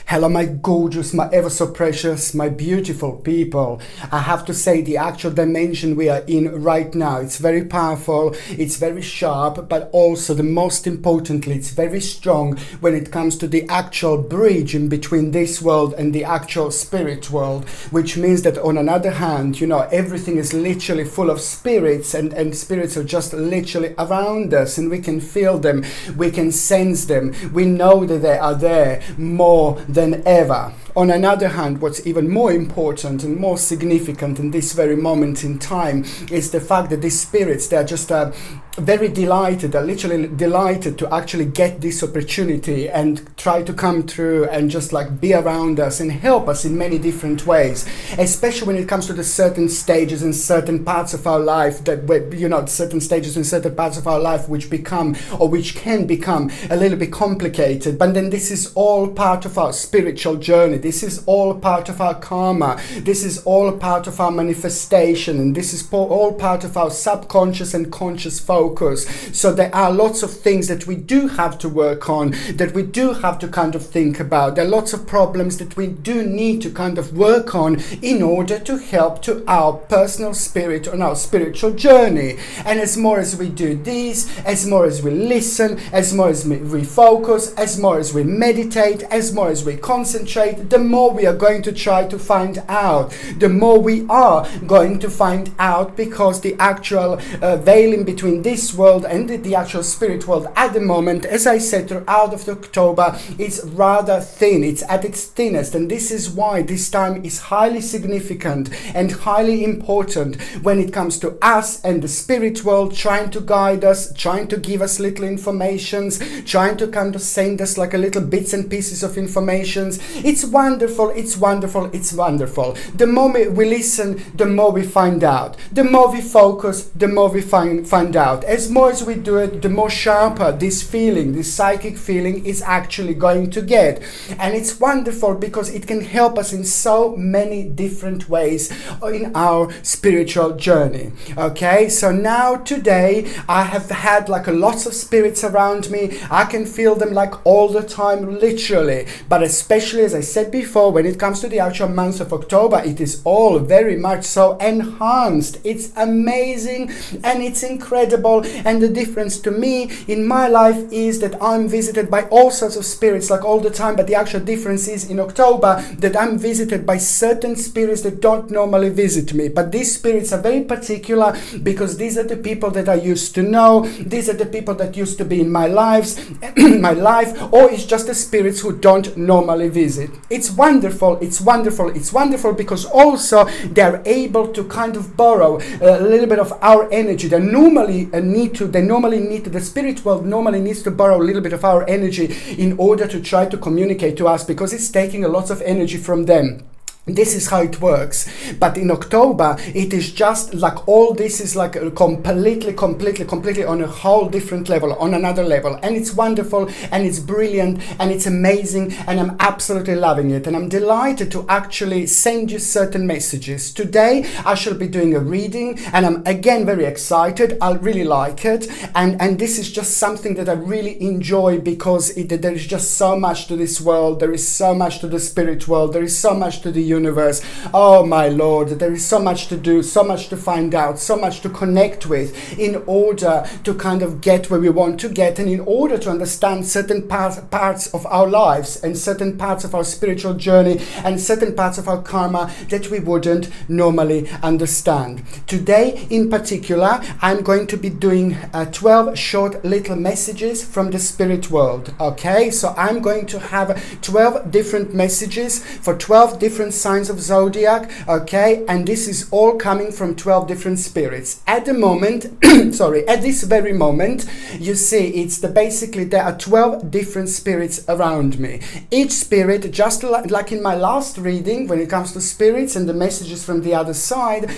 Hello, my gorgeous, my ever so precious, my beautiful people. I have to say, the actual dimension we are in right now, it's very powerful, it's very sharp, but also the most importantly, it's very strong when it comes to the actual bridge in between this world and the actual spirit world, which means that on another hand, you know, everything is literally full of spirits, and spirits are just literally around us, and we can feel them, we can sense them, we know that they are there more than ever. On another hand, what's even more important and more significant in this very moment in time is the fact that these spirits, they're just very delighted, they're literally delighted to actually get this opportunity and try to come through and just like be around us and help us in many different ways, especially when it comes to the certain stages and certain parts of our life that, you know, certain stages and certain parts of our life which become or which can become a little bit complicated. But then this is all part of our spiritual journey. This is all part of our karma. This is all part of our manifestation, and this is all part of our subconscious and conscious focus. So there are lots of things that we do have to work on, that we do have to kind of think about. There are lots of problems that we do need to kind of work on in order to help to our personal spirit on our spiritual journey. And as more as we do this, as more as we listen, as more as we focus, as more as we meditate, as more as we concentrate, the more we are going to try to find out, the more we are going to find out, because the actual veiling between this world and the actual spirit world at the moment, as I said, throughout of October, is rather thin. It's at its thinnest, and this is why this time is highly significant and highly important when it comes to us and the spirit world trying to guide us, trying to give us little informations, trying to kind of send us like a little bits and pieces of informations. It's wonderful, it's wonderful, it's wonderful. The more we listen, the more we find out. The more we focus, the more we find out. As more as we do it, the more sharper this feeling, this psychic feeling is actually going to get. And it's wonderful because it can help us in so many different ways in our spiritual journey. Okay, so now today I have had like lots of spirits around me. I can feel them like all the time, literally. But especially, as I said before, when it comes to the actual month of October, it is all very much so enhanced. It's amazing and it's incredible. And the difference to me in my life is that I'm visited by all sorts of spirits like all the time, but the actual difference is in October that I'm visited by certain spirits that don't normally visit me. But these spirits are very particular because these are the people that I used to know. These are the people that used to be in my lives, my life, or it's just the spirits who don't normally visit. It's wonderful, it's wonderful, it's wonderful because also they're able to kind of borrow a little bit of our energy. They normally need to, the spirit world normally needs to borrow a little bit of our energy in order to try to communicate to us, because it's taking a lot of energy from them. This is how it works. But in October, it is just like all this is like completely on a whole different level, on another level. And it's wonderful and it's brilliant and it's amazing and I'm absolutely loving it. And I'm delighted to actually send you certain messages. Today, I shall be doing a reading and I'm again very excited. I really like it. And this is just something that I really enjoy because there is just so much to this world. There is so much to the spirit world. There is so much to the universe. Oh my Lord, there is so much to do, so much to find out, so much to connect with in order to kind of get where we want to get, and in order to understand certain parts of our lives and certain parts of our spiritual journey and certain parts of our karma that we wouldn't normally understand. Today in particular, I'm going to be doing 12 short little messages from the spirit world. Okay, so I'm going to have 12 different messages for 12 different signs of zodiac, okay, and this is all coming from 12 different spirits. At the moment, at this very moment, you see, it's basically there are 12 different spirits around me. Each spirit, just like in my last reading, when it comes to spirits and the messages from the other side,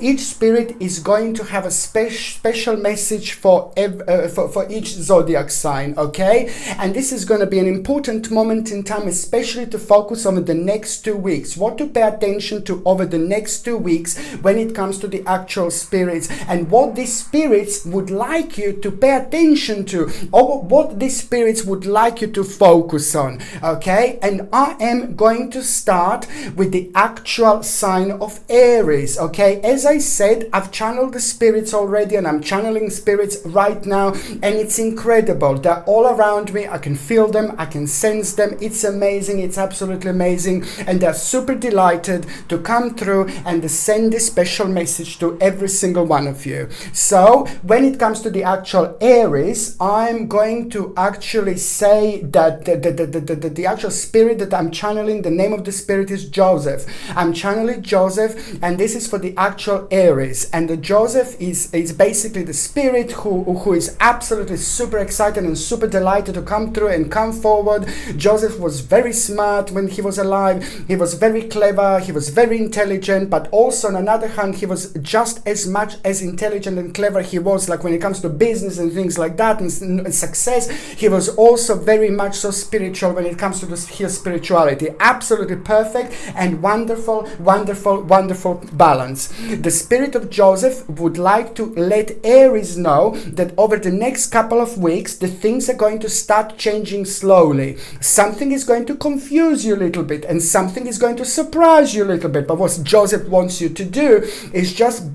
each spirit is going to have a special message for each zodiac sign, okay, and this is going to be an important moment in time, especially to focus on the next 2 weeks. weeks, what to pay attention to over the next 2 weeks when it comes to the actual spirits, and what these spirits would like you to pay attention to, or what these spirits would like you to focus on. Okay, and I am going to start with the actual sign of Aries. Okay, as I said, I've channeled the spirits already, and I'm channeling spirits right now, and it's incredible. They're all around me. I can feel them, I can sense them. It's amazing, it's absolutely amazing, and they're super delighted to come through and send this special message to every single one of you. So when it comes to the actual Aries, I'm going to actually say that the actual spirit that I'm channeling, the name of the spirit is Joseph. I'm channeling Joseph, and this is for the actual Aries. And the Joseph is basically the spirit who is absolutely super excited and super delighted to come through and come forward. Joseph was very smart when he was alive. He was very clever. He was very intelligent, but also on another hand, he was just as much as intelligent and clever he was like when it comes to business and things like that and success. He was also very much so spiritual when it comes to his spirituality. Absolutely perfect and wonderful, wonderful, wonderful balance. The spirit of Joseph would like to let Aries know that over the next couple of weeks, the things are going to start changing slowly. Something is going to confuse you a little bit, and something is going to surprise you a little bit. But what Joseph wants you to do is just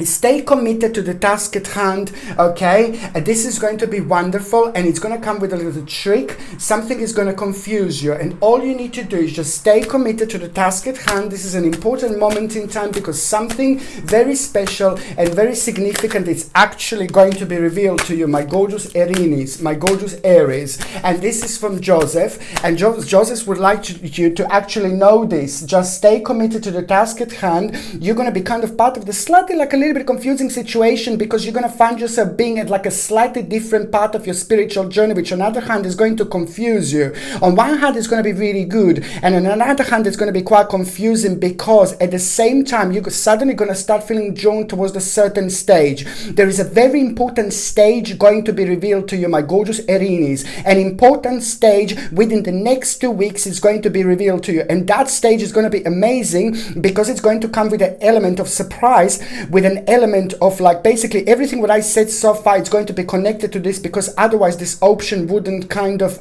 stay committed to the task at hand, okay? And this is going to be wonderful, and it's going to come with a little trick. Something is going to confuse you, and all you need to do is just stay committed to the task at hand. This is an important moment in time because something very special and very significant is actually going to be revealed to you, my gorgeous Aries, my gorgeous Aries. And this is from Joseph, and Joseph would like you to actually know this. Just stay committed to the task at hand. You're going to be kind of part of the slightly like a little bit confusing situation, because you're going to find yourself being at like a slightly different part of your spiritual journey, which on the other hand is going to confuse you. On one hand, it's going to be really good, and on another hand, it's going to be quite confusing, because at the same time, you're suddenly going to start feeling drawn towards a certain stage. There is a very important stage going to be revealed to you, my gorgeous Aries. An important stage within the next 2 weeks is going to be revealed to you, and that stage is going to be amazing because it's going to come with an element of surprise, with an element of like basically everything what I said so far. It's going to be connected to this, because otherwise this option wouldn't kind of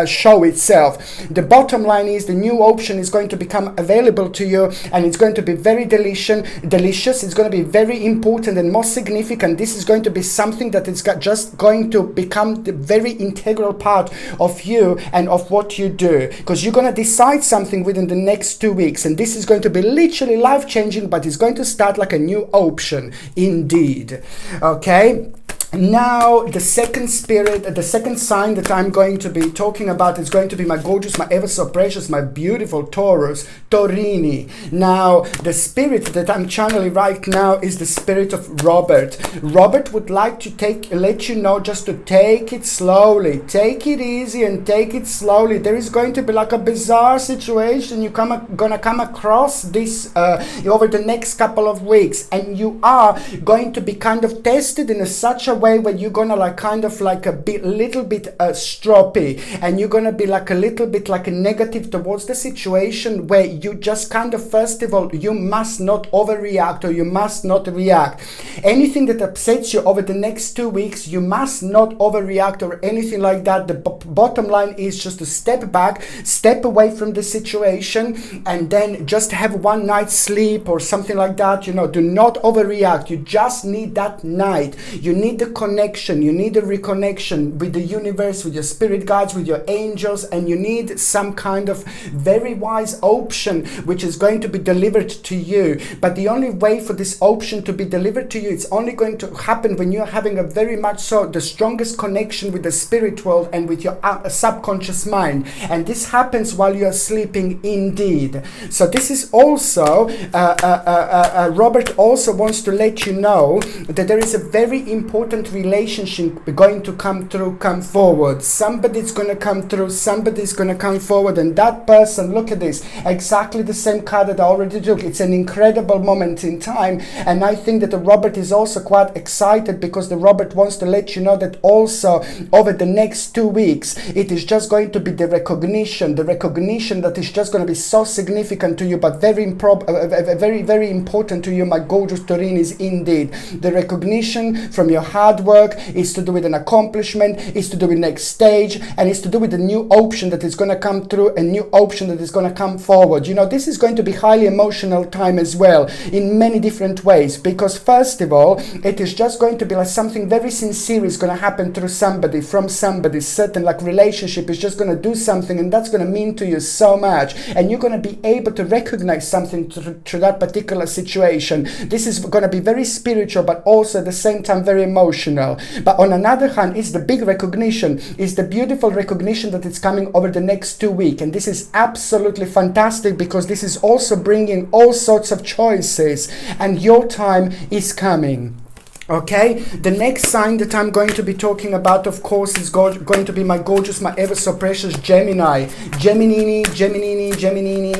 show itself. The bottom line is the new option is going to become available to you, and it's going to be very delicious. It's going to be very important and most significant. This is going to be something that is just going to become the very integral part of you and of what you do, because you're going to decide something within the next 2 weeks, and this is going to be literally life-changing, but it's going to start like a new option indeed. Okay, now the second spirit, the second sign that I'm going to be talking about is going to be my gorgeous, my ever so precious, my beautiful Taurus, Taurini. Now the spirit that I'm channeling right now is the spirit of Robert. Robert would like to let you know just to take it slowly, take it easy and take it slowly. There is going to be like a bizarre situation you're gonna come across this over the next couple of weeks, and you are going to be kind of tested in such a way where you're gonna like kind of like little bit stroppy, and you're gonna be like a little bit like a negative towards the situation, where you just kind of, first of all, you must not overreact, or you must not react. Anything that upsets you over the next 2 weeks, you must not overreact or anything like that. The bottom line is just to step back, step away from the situation, and then just have one night's sleep or something like that. You know, do not overreact. You just need that night. You need the connection, you need a reconnection with the universe, with your spirit guides, with your angels, and you need some kind of very wise option which is going to be delivered to you. But the only way for this option to be delivered to you, it's only going to happen when you're having a very much so the strongest connection with the spirit world and with your subconscious mind, and this happens while you're sleeping indeed. So this is also Robert also wants to let you know that there is a very important important relationship going to come forward. Somebody's going to come through, somebody's going to come forward, and that person, look at this, exactly the same card that I already took. It's an incredible moment in time, and I think that the Robert is also quite excited, because the Robert wants to let you know that also over the next 2 weeks, it is just going to be the recognition that is just going to be so significant to you, but very, very important to you, my gorgeous Taurinis, indeed. The recognition from your hard work is to do with an accomplishment, is to do with next stage, and is to do with a new option that is going to come through, a new option that is going to come forward. You know, this is going to be highly emotional time as well, in many different ways, because first of all, it is just going to be like something very sincere is going to happen through somebody, from somebody, certain like relationship is just going to do something, and that's going to mean to you so much, and you're going to be able to recognize something through that particular situation. This is going to be very spiritual, but also at the same time very emotional. But on another hand, it's the big recognition, it's the beautiful recognition that it's coming over the next 2 weeks, and this is absolutely fantastic, because this is also bringing all sorts of choices, and your time is coming. Okay, the next sign that I'm going to be talking about, of course, is going to be my gorgeous, my ever so precious Gemini. Gemini,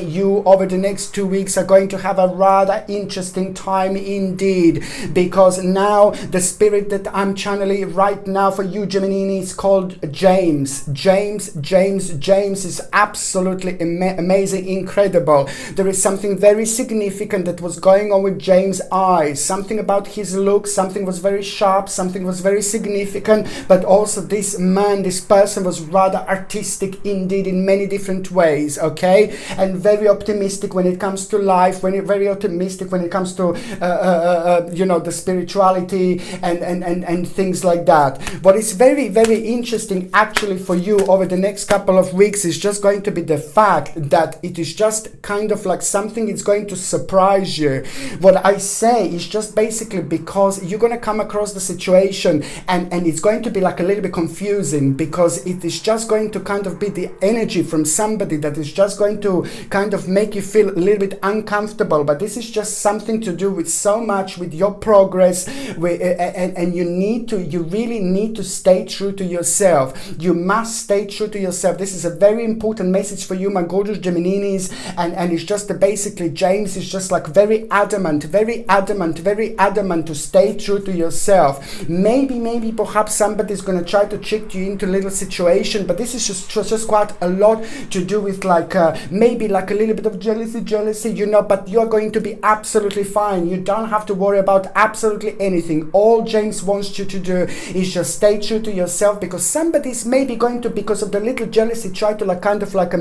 you over the next 2 weeks are going to have a rather interesting time indeed, because now the spirit that I'm channeling right now for you, Gemini, is called James. James is absolutely amazing, incredible. There is something very significant that was going on with James' eyes, something about his look, something was very sharp, something was very significant, but also this man, this person was rather artistic indeed in many different ways, okay, and very optimistic when it comes to life, very optimistic when it comes to you know, the spirituality and things like that. What is very, very interesting actually for you over the next couple of weeks is just going to be the fact that it is just kind of like something is going to surprise you. What I say is just basically because you're going to come across the situation and it's going to be like a little bit confusing, because it is just going to kind of be the energy from somebody that is just going to kind of make you feel a little bit uncomfortable. But this is just something to do with so much with your progress, and you really need to stay true to yourself. You must stay true to yourself. This is a very important message for you, my gorgeous Geminis, and it's just basically James is just like very adamant to stay true to yourself. Maybe perhaps somebody's going to try to trick you into a little situation, but this is just quite a lot to do with like maybe like a little bit of jealousy, you know, but you're going to be absolutely fine. You don't have to worry about absolutely anything. All James wants you to do is just stay true to yourself, because somebody's maybe going to, because of the little jealousy, try to like kind of like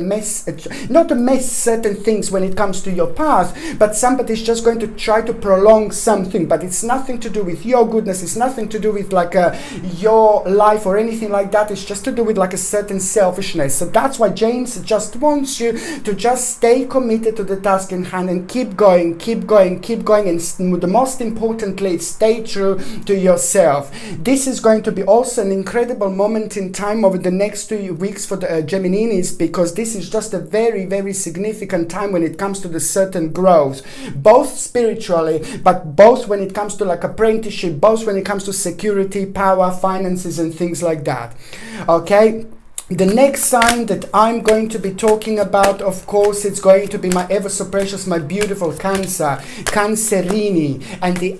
not to mess certain things when it comes to your path, but somebody's just going to try to prolong something, but it's nothing to do with your goodness, it's nothing to do with like your life or anything like that. It's just to do with like a certain selfishness. So that's why James just wants you to just stay committed to the task in hand and keep going, and the most importantly, stay true to yourself. This is going to be also an incredible moment in time over the next 2 weeks for the Geminis, because this is just a very, very significant time when it comes to the certain growth, both spiritually, but both when it comes to like apprenticeship, both when it comes to security, power, finances, and things like that. Okay. The next sign that I'm going to be talking about, of course, it's going to be my ever so precious, my beautiful Cancer, Cancerini, and the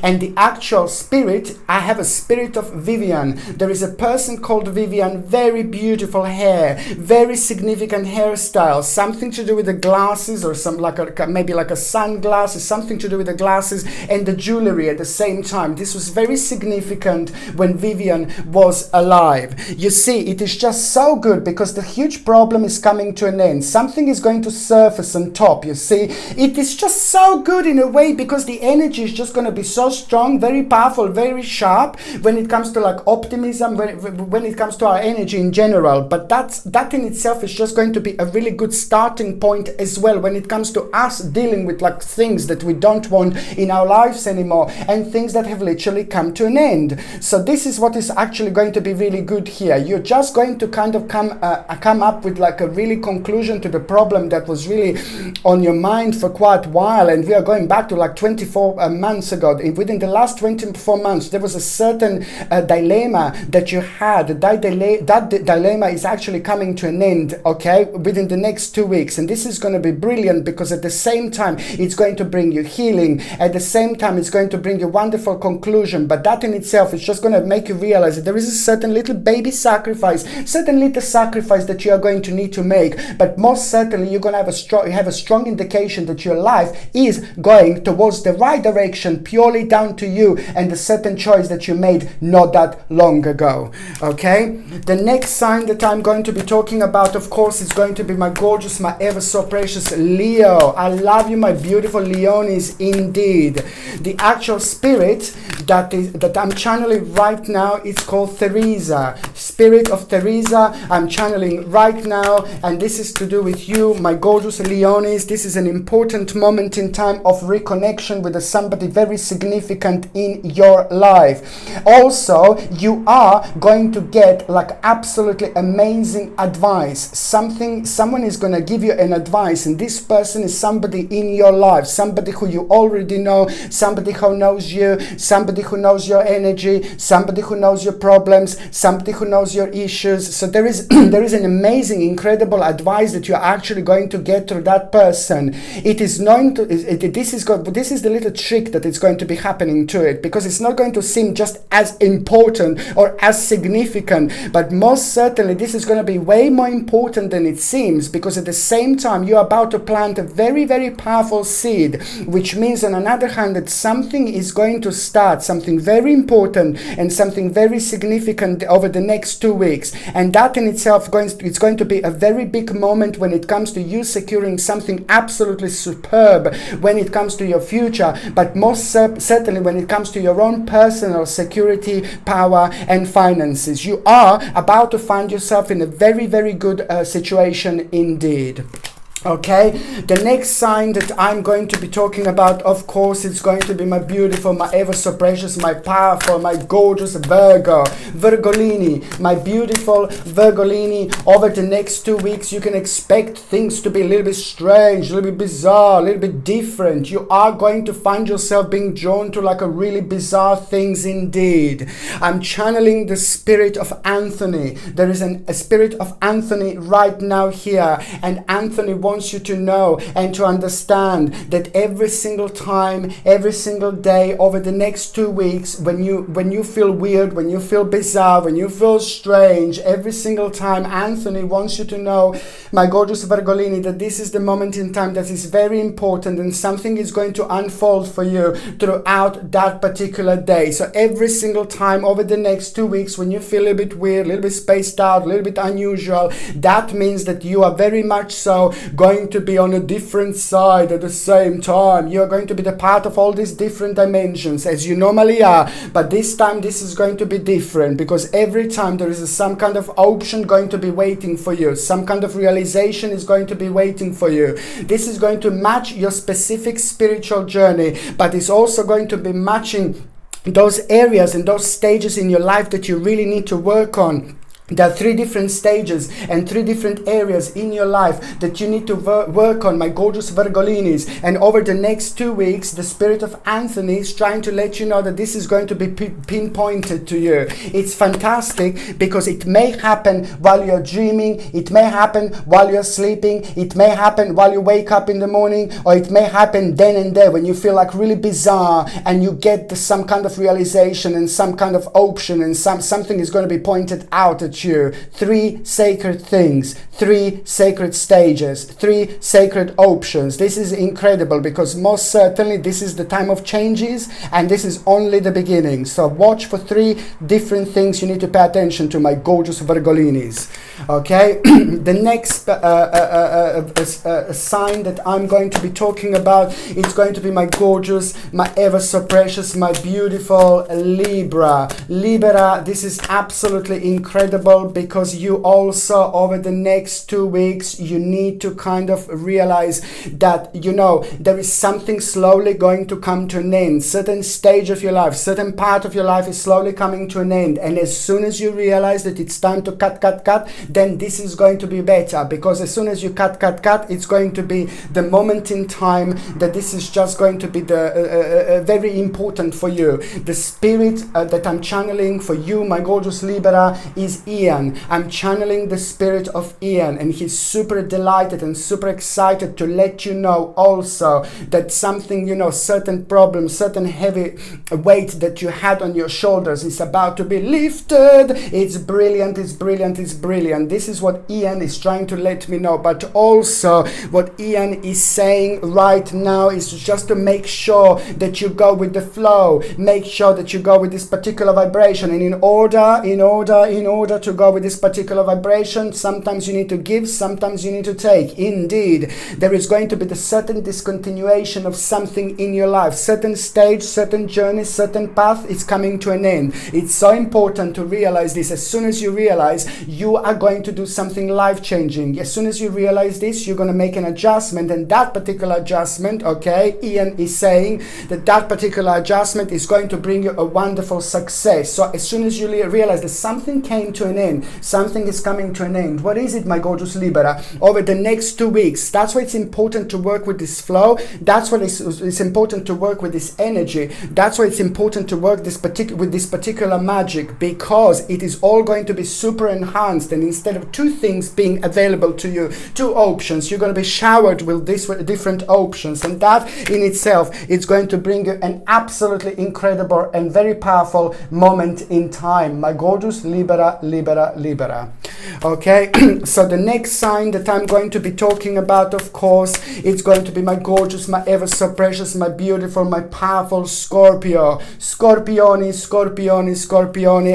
and the actual spirit. I have a spirit of Vivian. There is a person called Vivian, very beautiful hair, very significant hairstyle, something to do with the glasses, or some like maybe like a sunglasses, something to do with the glasses and the jewelry at the same time. This was very significant when Vivian was alive. You see, it is just so good, because the huge problem is coming to an end. Something is going to surface on top, you see. It is just so good in a way, because the energy is just going to be so strong, very powerful, very sharp when it comes to like optimism, when it comes to our energy in general. But that in itself is just going to be a really good starting point as well when it comes to us dealing with like things that we don't want in our lives anymore, and things that have literally come to an end. So this is what is actually going to be really good here. You're just going to kind of come up with like a really conclusion to the problem that was really on your mind for quite a while. And we are going back to like 24 months ago. Within the last 24 months, there was a certain dilemma that you had. That dilemma is actually coming to an end, okay, within the next 2 weeks. And this is going to be brilliant, because at the same time, it's going to bring you healing. At the same time, it's going to bring you wonderful conclusion. But that in itself is just going to make you realize that there is a certain little baby sacrifice, certain little sacrifice that you are going to need to make. But most certainly, you're going to have a strong indication that your life is going towards the right direction, purely down to you and the certain choice that you made not that long ago. Okay, the next sign that I'm going to be talking about, of course, is going to be my gorgeous, my ever so precious Leo. I love you, my beautiful Leonis, indeed. The actual spirit that I'm channeling right now is called Theresa. Spirit of Theresa, I'm channeling right now, and this is to do with you, my gorgeous Leonis. This is an important moment in time of reconnection with somebody very significant in your life. Also, you are going to get like absolutely amazing advice. Someone is going to give you an advice, and this person is somebody in your life, somebody who you already know, somebody who knows you, somebody who knows your energy, somebody who knows your problems, somebody who knows your issues. So there is there is an amazing, incredible advice that you're actually going to get through that person. It is known to this is the little trick that is going to be happening to it, because it's not going to seem just as important or as significant, but most certainly this is going to be way more important than it seems, because at the same time you're about to plant a very, very powerful seed, which means on another hand that something is going to start, something very important and something very significant over the next 2 weeks. And that in itself it's going to be a very big moment when it comes to you securing something absolutely superb when it comes to your future, but most certainly when it comes to your own personal security, power and finances. You are about to find yourself in a very, very good situation indeed. Okay, the next sign that I'm going to be talking about, of course, it's going to be my beautiful, my ever so precious, my powerful, my gorgeous Virgolini, my beautiful Virgolini. Over the next 2 weeks, you can expect things to be a little bit strange, a little bit bizarre, a little bit different. You are going to find yourself being drawn to like a really bizarre things indeed. I'm channeling the spirit of Anthony. There is a spirit of Anthony right now here, and Anthony wants you to know and to understand that every single time, every single day over the next 2 weeks, when you feel weird, when you feel bizarre, when you feel strange, every single time, Anthony wants you to know, my gorgeous Virgolini, that this is the moment in time that is very important, and something is going to unfold for you throughout that particular day. So every single time over the next 2 weeks, when you feel a little bit weird, a little bit spaced out, a little bit unusual, that means that you are very much so going to be on a different side at the same time. You're going to be the part of all these different dimensions as you normally are, but this time this is going to be different, because every time there is some kind of option going to be waiting for you, some kind of realization is going to be waiting for you. This is going to match your specific spiritual journey, but it's also going to be matching those areas and those stages in your life that you really need to work on. There are 3 different stages and 3 different areas in your life that you need to work on, my gorgeous Virgolinis. And over the next 2 weeks, the spirit of Anthony is trying to let you know that this is going to be pinpointed to you. It's fantastic, because it may happen while you're dreaming, it may happen while you're sleeping, it may happen while you wake up in the morning, or it may happen then and there when you feel like really bizarre and you get some kind of realization and some kind of option, and something is going to be pointed out at you. 3 sacred things, 3 sacred stages, 3 sacred options. This is incredible, because most certainly this is the time of changes, and this is only the beginning. So watch for 3 different things you need to pay attention to, my gorgeous Virgolinis. Okay, the next sign that I'm going to be talking about, it's going to be my gorgeous, my ever so precious, my beautiful Libra. Libra, this is absolutely incredible, because you also, over the next 2 weeks, you need to kind of realize that, you know, there is something slowly going to come to an end. Certain stage of your life, certain part of your life is slowly coming to an end. And as soon as you realize that it's time to cut, then this is going to be better, because as soon as you cut, it's going to be the moment in time that this is just going to be the very important for you. The spirit that I'm channeling for you, my gorgeous Libra, is Ian. I'm channeling the spirit of Ian, and he's super delighted and super excited to let you know also that something, you know, certain problems, certain heavy weight that you had on your shoulders is about to be lifted. It's brilliant, it's brilliant, it's brilliant. This is what Ian is trying to let me know. But also what Ian is saying right now is just to make sure that you go with the flow, make sure that you go with this particular vibration. And in order to go with this particular vibration, sometimes you need to give, sometimes you need to take. Indeed, there is going to be the certain discontinuation of something in your life, certain stage, certain journey, certain path is coming to an end. It's so important to realize this. As soon as you realize, you are going to do something life-changing. As soon as you realize this, you're going to make an adjustment, and that particular adjustment, okay, Ian is saying that particular adjustment is going to bring you a wonderful success. So as soon as you realize that something came to an end, something is coming to an end. What is it, my gorgeous Libra? Over the next 2 weeks, that's why it's important to work with this flow. That's why it's important to work with this energy. That's why it's important to work with this particular magic, because it is all going to be super enhanced. And instead of two things being available to you, two options, you're going to be showered with these different options, and that in itself is going to bring you an absolutely incredible and very powerful moment in time, my gorgeous Libra. Okay, so the next sign that I'm going to be talking about, of course, it's going to be my gorgeous, my ever so precious, my beautiful, my powerful Scorpio. Scorpioni,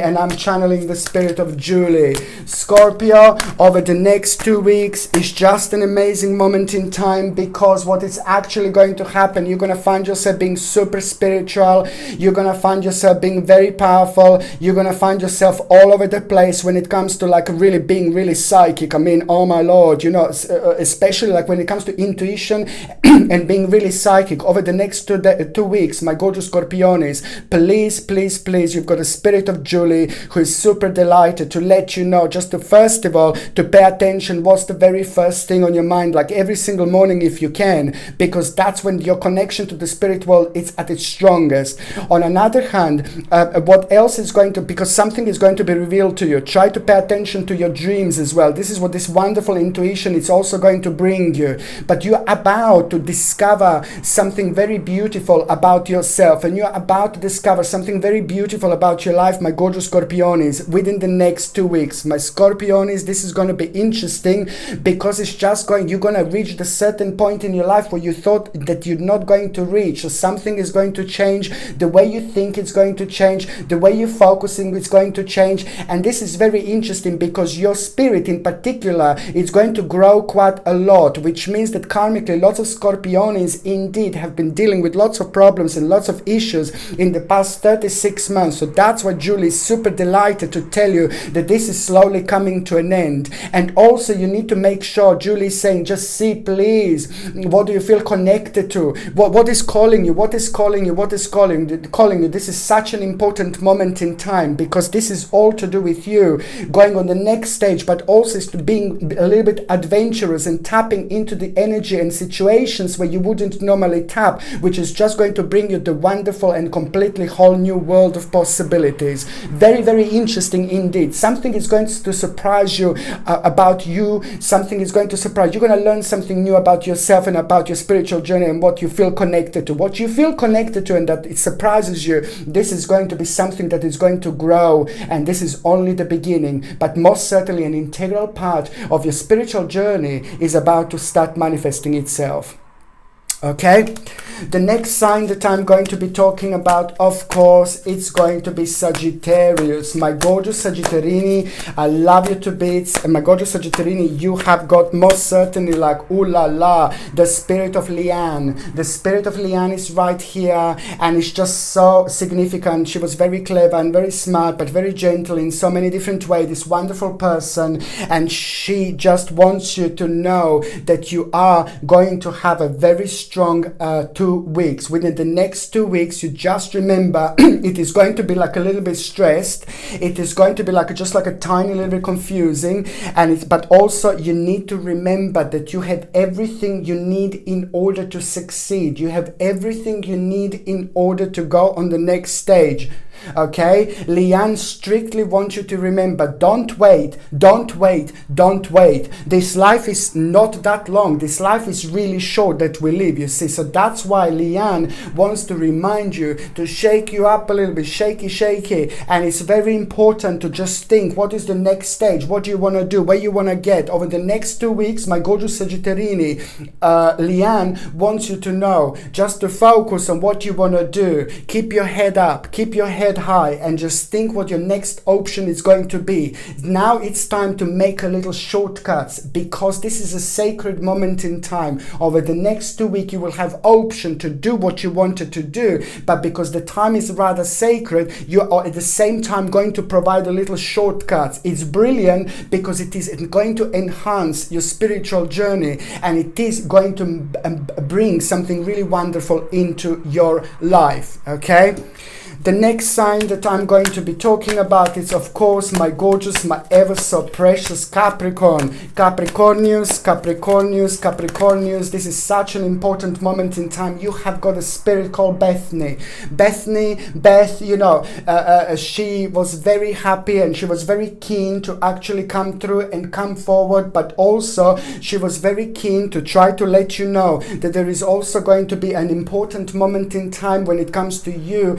and I'm channeling the spirit of Julie. Scorpio, over the next 2 weeks is just an amazing moment in time, because what is actually going to happen, you're going to find yourself being super spiritual, you're going to find yourself being very powerful, you're going to find yourself all over the place when it comes to like really being really psychic. I mean, oh my lord, you know, especially like when it comes to intuition and being really psychic. Over the next 2 weeks, my gorgeous Scorpionis, please, you've got a spirit of Julie who is super delighted to let you know, just to first of all, to pay attention what's the very first thing on your mind, like every single morning if you can, because that's when your connection to the spirit world is at its strongest. On another hand, what else is going to, because something is going to be revealed to you, try to pay attention to your dreams as well. This is what this wonderful intuition is also going to bring you. But you're about to discover something very beautiful about yourself, and you're about to discover something very beautiful about your life, my gorgeous Scorpionis, within the next 2 weeks. My Scorpionis, this is going to be interesting, because it's just you're going to reach the certain point in your life where you thought that you're not going to reach. So something is going to change, the way you think it's going to change, the way you're focusing is going to change. And this is very interesting, because your spirit in particular is going to grow quite a lot, which means that karmically lots of Scorpionis indeed have been dealing with lots of problems and lots of issues in the past 36 months. So that's why Julie is super delighted to tell you that this is slowly coming to an end. And also you need to make sure, Julie is saying, just see please, what do you feel connected to? What is calling you? What is calling you? What is calling you? This is such an important moment in time, because this is all to do with you going on the next stage, but also is to being a little bit adventurous and tapping into the energy and situations where you wouldn't normally tap, which is just going to bring you the wonderful and completely whole new world of possibilities. Very, very interesting indeed. Something is going to surprise you about you. Something is going to surprise. You're going to learn something new about yourself and about your spiritual journey and what you feel connected to. What you feel connected to and that it surprises you, this is going to be something that is going to grow, and this is only the beginning. But most certainly an integral part of your spiritual journey is about to start manifesting itself. Okay, the next sign that I'm going to be talking about, of course, it's going to be Sagittarius. My gorgeous Sagittarini, I love you to bits. And my gorgeous Sagittarini, you have got most certainly like, ooh la la, the spirit of Leanne. The spirit of Leanne is right here, and it's just so significant. She was very clever and very smart, but very gentle in so many different ways. This wonderful person, and she just wants you to know that you are going to have a very strong 2 weeks. Within the next 2 weeks, you just remember it is going to be like a little bit stressed. It is going to be like just like a tiny little bit confusing, but also you need to remember that you have everything you need in order to succeed. You have everything you need in order to go on the next stage. Okay, Leanne strictly wants you to remember, don't wait, don't wait, don't wait. This life is not that long. This life is really short that we live, you see. So that's why Leanne wants to remind you, to shake you up a little bit, shaky. And it's very important to just think, what is the next stage? What do you want to do? Where you want to get? Over the next 2 weeks, my gorgeous Sagittarini, Leanne wants you to know, just to focus on what you want to do. Keep your head up, keep your head high, and just think what your next option is going to be. Now it's time to make a little shortcuts, because this is a sacred moment in time. Over the next 2 weeks, you will have option to do what you wanted to do, but because the time is rather sacred, you are at the same time going to provide a little shortcuts. It's brilliant because it is going to enhance your spiritual journey, and it is going to bring something really wonderful into your life. Okay, the next sign that I'm going to be talking about is, of course, my gorgeous, my ever so precious Capricorn. Capricornius. This is such an important moment in time. You have got a spirit called Bethany. Beth, you know, she was very happy and she was very keen to actually come through and come forward, but also she was very keen to try to let you know that there is also going to be an important moment in time when it comes to you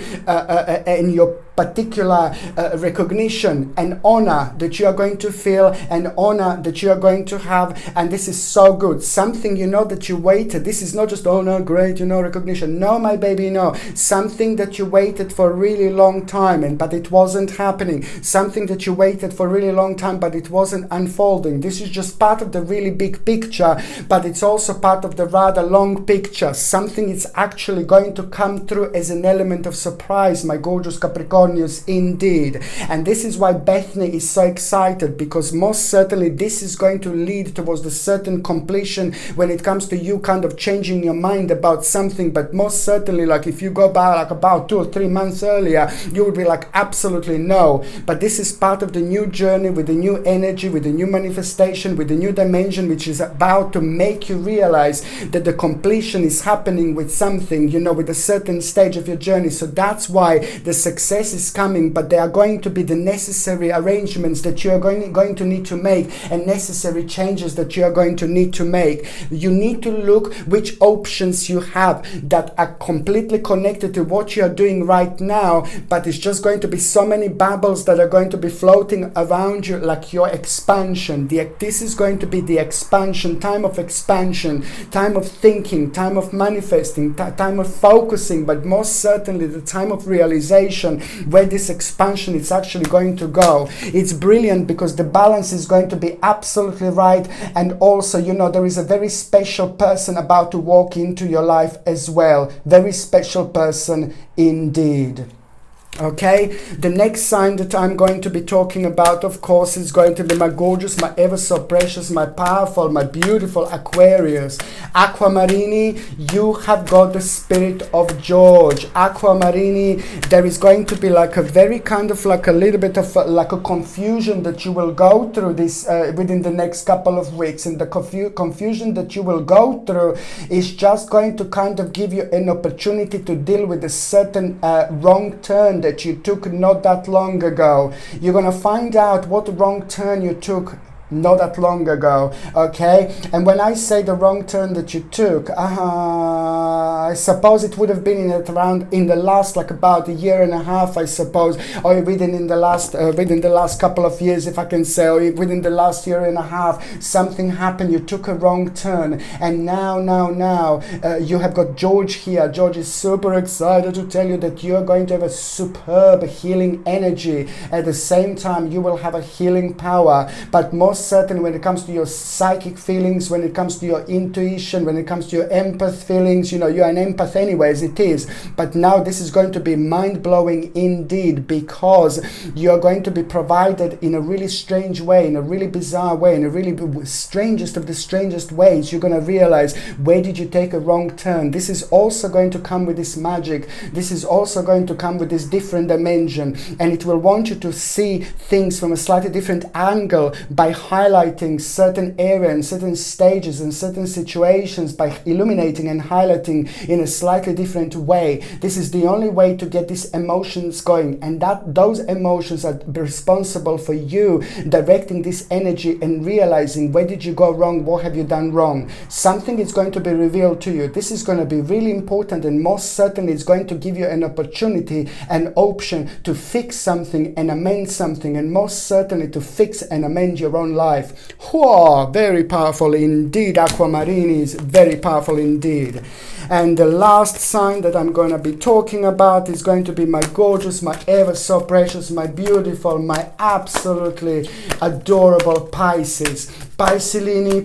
in your particular recognition and honor that you are going to feel, and honor that you are going to have. And this is so good. Something, you know, that you waited. This is not just, oh no, great, you know, recognition. No, my baby, no. Something that you waited for a really long time, but it wasn't happening. Something that you waited for a really long time, but it wasn't unfolding. This is just part of the really big picture, but it's also part of the rather long picture. Something is actually going to come through as an element of surprise, my gorgeous Capricorn. Indeed. And this is why Bethany is so excited, because most certainly this is going to lead towards a certain completion when it comes to you kind of changing your mind about something. But most certainly, like if you go back like about 2 or 3 months earlier, you would be like, absolutely no. But this is part of the new journey, with the new energy, with the new manifestation, with the new dimension, which is about to make you realize that the completion is happening with something, you know, with a certain stage of your journey. So that's why the success is coming, but there are going to be the necessary arrangements that you are going to need to make, and necessary changes that you are going to need to make. You need to look which options you have that are completely connected to what you are doing right now, but it's just going to be so many bubbles that are going to be floating around you, like your expansion. This is going to be the expansion, time of expansion, time of thinking, time of manifesting, time of focusing, but most certainly the time of realization, where this expansion is actually going to go. It's brilliant because the balance is going to be absolutely right, and also, you know, there is a very special person about to walk into your life as well. Very special person indeed. Okay, the next sign that I'm going to be talking about, of course, is going to be my gorgeous, my ever so precious, my powerful, my beautiful Aquarius. Aquamarini, you have got the spirit of George. Aquamarini, there is going to be like a very kind of like a little bit of like a confusion that you will go through this within the next couple of weeks. And the confusion that you will go through is just going to kind of give you an opportunity to deal with a certain wrong turn that you took not that long ago. You're going to find out what wrong turn you took not that long ago, okay? And when I say the wrong turn that you took, I suppose it would have been in the last, like about a year and a half, I suppose, or within the last couple of years, if I can say, or within the last year and a half, something happened. You took a wrong turn, and now, you have got George here. George is super excited to tell you that you are going to have a superb healing energy. At the same time, you will have a healing power, but most certainly when it comes to your psychic feelings, when it comes to your intuition, when it comes to your empath feelings, you're an empath anyways, it is, but now this is going to be mind-blowing indeed, because you're going to be provided in a really strange way, in a really bizarre way, in a really strangest of the strangest ways. You're going to realize, where did you take a wrong turn? This is also going to come with this magic. This is also going to come with this different dimension, and it will want you to see things from a slightly different angle by highlighting certain areas and certain stages and certain situations, by illuminating and highlighting in a slightly different way. This is the only way to get these emotions going, and that those emotions are responsible for you directing this energy and realizing, where did you go wrong, what have you done wrong. Something is going to be revealed to you. This is going to be really important, and most certainly it's going to give you an opportunity, an option to fix something and amend something, and most certainly to fix and amend your own life. Whoa, very powerful indeed, Aquamarinis, very powerful indeed. And the last sign that I'm going to be talking about is going to be my gorgeous, my ever so precious, my beautiful, my absolutely adorable Pisces. Piscelini,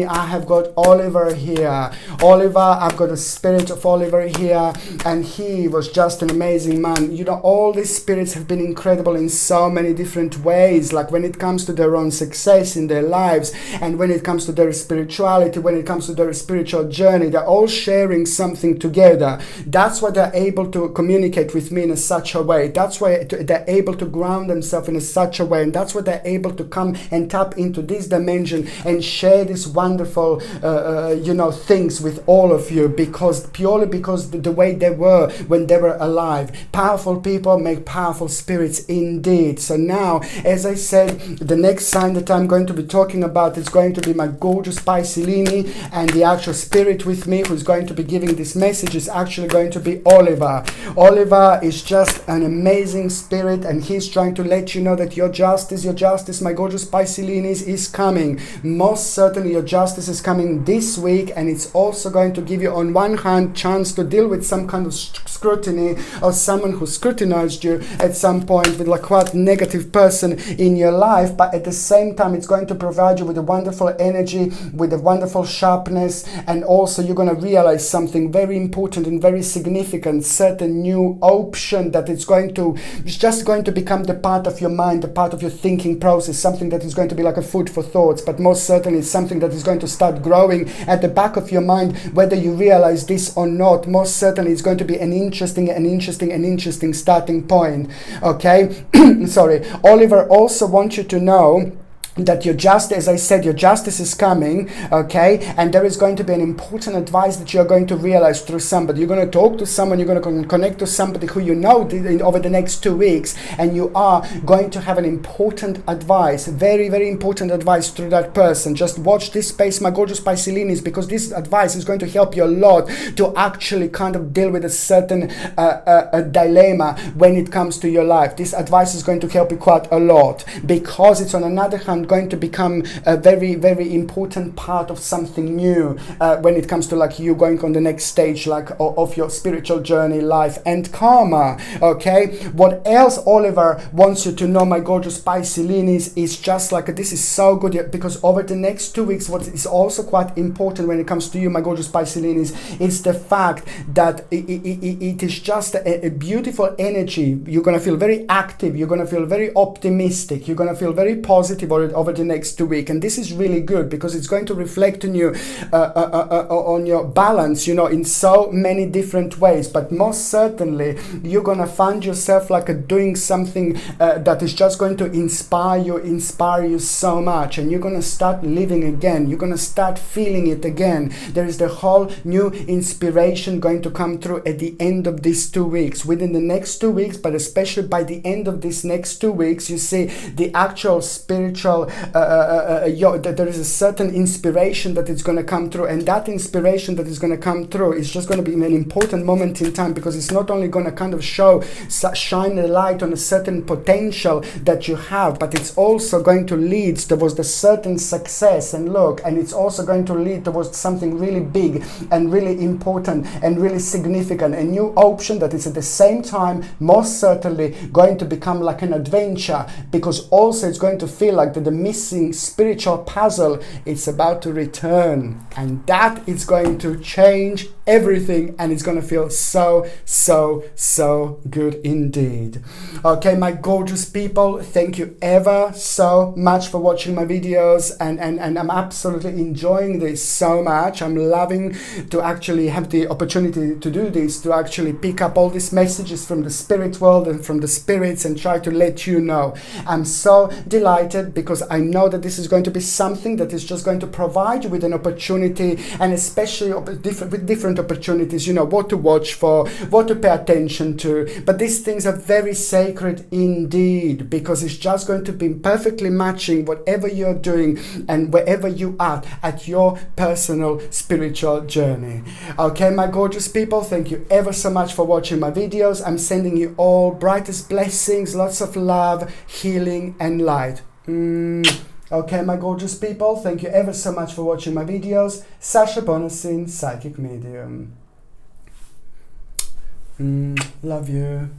I have got Oliver here. Oliver, I've got a spirit of Oliver here, and he was just an amazing man. All these spirits have been incredible in so many different ways, like when it comes to their own success in their lives, and when it comes to their spirituality, when it comes to their spiritual journey, they're all sharing something together. That's why they're able to communicate with me in such a way. That's why they're able to ground themselves in such a way, and that's why they're able to come and tap into this dimension and share these wonderful things with all of you, purely because the way they were when they were alive. Powerful people make powerful spirits indeed. So now, as I said, the next sign that I'm going to be talking about is going to be my gorgeous Piscelini, and the actual spirit with me who's going to be giving this message is actually going to be Oliver. Oliver is just an amazing spirit, and he's trying to let you know that your justice, my gorgeous Piscelini, is coming. Most certainly your justice is coming this week, and it's also going to give you, on one hand, chance to deal with some kind of scrutiny, or someone who scrutinized you at some point with quite negative person in your life, but at the same time it's going to provide you with a wonderful energy, with a wonderful sharpness, and also you're going to realize something very important and very significant, certain new option that it's just going to become the part of your mind, the part of your thinking process, something that is going to be like a food for thoughts, but most certainly it's something that is going to start growing at the back of your mind, whether you realize this or not. Most certainly it's going to be an interesting starting point. Okay. Sorry. Oliver also wants you to know that your justice, as I said, your justice is coming, okay? And there is going to be an important advice that you're going to realize through somebody. You're going to talk to someone, you're going to connect to somebody who you know over the next 2 weeks, and you are going to have an important advice, very, very important advice through that person. Just watch this space, my gorgeous Piscelinis, because this advice is going to help you a lot to actually kind of deal with a certain dilemma when it comes to your life. This advice is going to help you quite a lot, because it's, on another hand, going to become a very, very important part of something new when it comes to you going on the next stage of your spiritual journey, life, and karma. Okay, what else Oliver wants you to know, my gorgeous Piscelinis, is just this is so good, because over the next 2 weeks, what is also quite important when it comes to you, my gorgeous Piscelinis, is the fact that it is just a beautiful energy. You're going to feel very active, you're going to feel very optimistic, you're going to feel very positive over the next 2 weeks, and this is really good because it's going to reflect on you on your balance, in so many different ways. But most certainly you're going to find yourself doing something that is just going to inspire you so much, and you're going to start living again, you're going to start feeling it again. There is the whole new inspiration going to come through at the end of these 2 weeks, within the next 2 weeks, but especially by the end of these next 2 weeks. You see the actual spiritual potential, there is a certain inspiration that is going to come through, and that inspiration that is going to come through is just going to be in an important moment in time, because it's not only going to kind of shine a light on a certain potential that you have, but it's also going to lead towards the certain success, and look, and it's also going to lead towards something really big and really important and really significant, a new option that is at the same time most certainly going to become like an adventure, because also it's going to feel like that the missing spiritual puzzle is about to return, and that is going to change everything, and it's going to feel so good indeed. Okay, my gorgeous people, thank you ever so much for watching my videos, and I'm absolutely enjoying this so much. I'm loving to actually have the opportunity to do this, to actually pick up all these messages from the spirit world and from the spirits and try to let you know. I'm so delighted, because I know that this is going to be something that is just going to provide you with an opportunity, and especially with different opportunities, you know, what to watch for, what to pay attention to. But these things are very sacred indeed, because it's just going to be perfectly matching whatever you're doing and wherever you are at your personal spiritual journey. Okay, my gorgeous people, thank you ever so much for watching my videos. I'm sending you all brightest blessings, lots of love, healing and light. Okay, my gorgeous people, thank you ever so much for watching my videos. Sasha Bonasin, Psychic Medium. Love you.